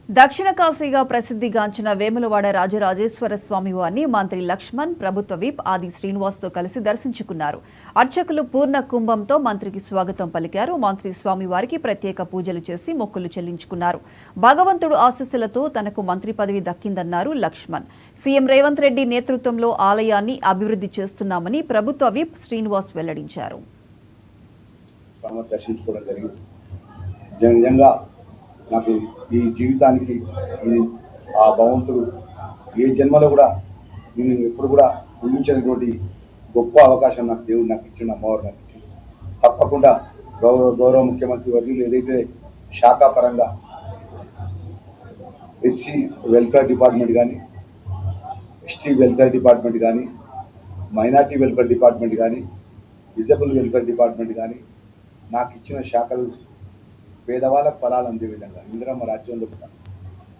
దక్షిణ కాశీగా ప్రసిద్ధిగాంచిన వేములవాడ రాజరాజేశ్వర స్వామి వారిని మంత్రి లక్ష్మణ్, ప్రభుత్వ విప్ ఆది శ్రీనివాస్తో కలిసి దర్శించుకున్నారు. అర్చకులు పూర్ణ కుంభంతో మంత్రికి స్వాగతం పలికారు. మంత్రి స్వామివారికి ప్రత్యేక పూజలు చేసి మొక్కులు చెల్లించుకున్నారు. భగవంతుడు ఆశీస్సులతో తనకు మంత్రి పదవి దక్కిందన్నారు లక్ష్మణ్. సీఎం రేవంత్ రెడ్డి నేతృత్వంలో ఆలయాన్ని అభివృద్ధి చేస్తున్నామని ప్రభుత్వ విప్ శ్రీనివాస్ వెల్లడించారు. నాకు ఈ జీవితానికి ఆ భగవంతుడు ఏ జన్మలో కూడా నేను ఎప్పుడు కూడా ఊహించినటువంటి గొప్ప అవకాశం నాకు దేవుడు నాకు ఇచ్చిన అమ్మవారు నాకు ఇచ్చింది. తప్పకుండా గౌరవ ముఖ్యమంత్రి వర్యులు ఏదైతే శాఖా పరంగా ఎస్సీ వెల్ఫేర్ డిపార్ట్మెంట్ కానీ, ఎస్టీ వెల్ఫేర్ డిపార్ట్మెంట్ కానీ, మైనార్టీ వెల్ఫేర్ డిపార్ట్మెంట్ కానీ, డిజబుల్ వెల్ఫేర్ డిపార్ట్మెంట్ కానీ నాకు ఇచ్చిన శాఖలు పేదవాళ్ళకు ఫలాలు అందే విధంగా ఇందిరమ్మ రాజ్యంలో కూడా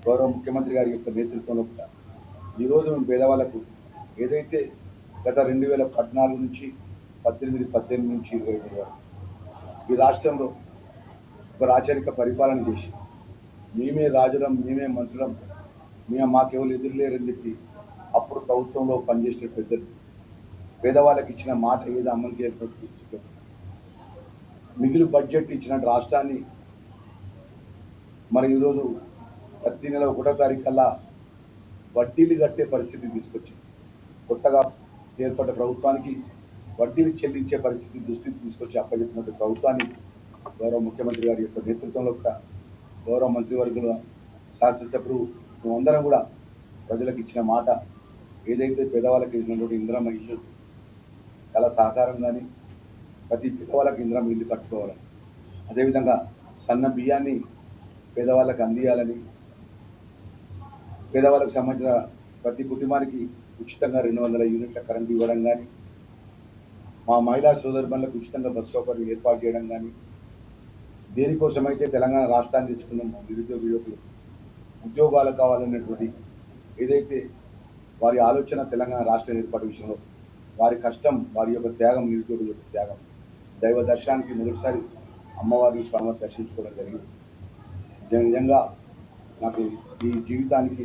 గౌరవ ముఖ్యమంత్రి గారి యొక్క నేతృత్వంలో కూడా ఈరోజు మేము పేదవాళ్ళకు ఏదైతే గత 2014 నుంచి 18 నుంచి 23 వరకు ఈ రాష్ట్రంలో ఒక రాచరిక పరిపాలన చేసి మేమే రాజులం, మేమే మంత్రులం, మాకెవరు ఎదురులేరని చెప్పి అప్పుడు ప్రభుత్వంలో పనిచేసిన పెద్దలు పేదవాళ్ళకి ఇచ్చిన మాట ఏదో అమలు చేయకపోతే మిగులు బడ్జెట్ ఇచ్చిన రాష్ట్రాన్ని మరి ఈరోజు ప్రతి నెల 1వ తారీఖు కల్లా వడ్డీలు కట్టే పరిస్థితి తీసుకొచ్చింది. కొత్తగా ఏర్పడ్డ ప్రభుత్వానికి వడ్డీలు చెల్లించే పరిస్థితి దృష్టికి తీసుకొచ్చి అప్పచెప్పినటువంటి ప్రభుత్వాన్ని గౌరవ ముఖ్యమంత్రి గారి యొక్క నేతృత్వంలో కూడా గౌరవ మంత్రివర్గుల శాసనసభ్యులు మేమందరం కూడా ప్రజలకు ఇచ్చిన మాట ఏదైతే పేదవాళ్ళకి ఇచ్చినటువంటి ఇందిరమ్మ ఇల్లు కళ సహకారం కానీ ప్రతి పేదవాళ్ళకి ఇందిరమ్మ ఇల్లు కట్టుకోవాలని, అదేవిధంగా సన్న బియ్యాన్ని పేదవాళ్ళకి అందియాలని, పేదవాళ్ళకు సంబంధించిన ప్రతి కుటుంబానికి ఉచితంగా 200 యూనిట్ల కరెంట్ ఇవ్వడం కానీ, మా మహిళా సోదరులకు ఉచితంగా బస్సు సౌకర్యం ఏర్పాటు చేయడం కానీ, దేనికోసమైతే తెలంగాణ రాష్ట్రాన్ని తెచ్చుకున్నాం నిరుద్యోగ యువకులు ఉద్యోగాలు కావాలనేటువంటి ఏదైతే వారి ఆలోచన తెలంగాణ రాష్ట్ర ఏర్పాటు విషయంలో వారి కష్టం, వారి యొక్క త్యాగం, నిరుద్యోగ యొక్క త్యాగం దైవ దర్శనానికి మొదటిసారి అమ్మవారిని స్వామివారిని దర్శించుకోవడం జరిగింది. నిజంగా నాకు ఈ జీవితానికి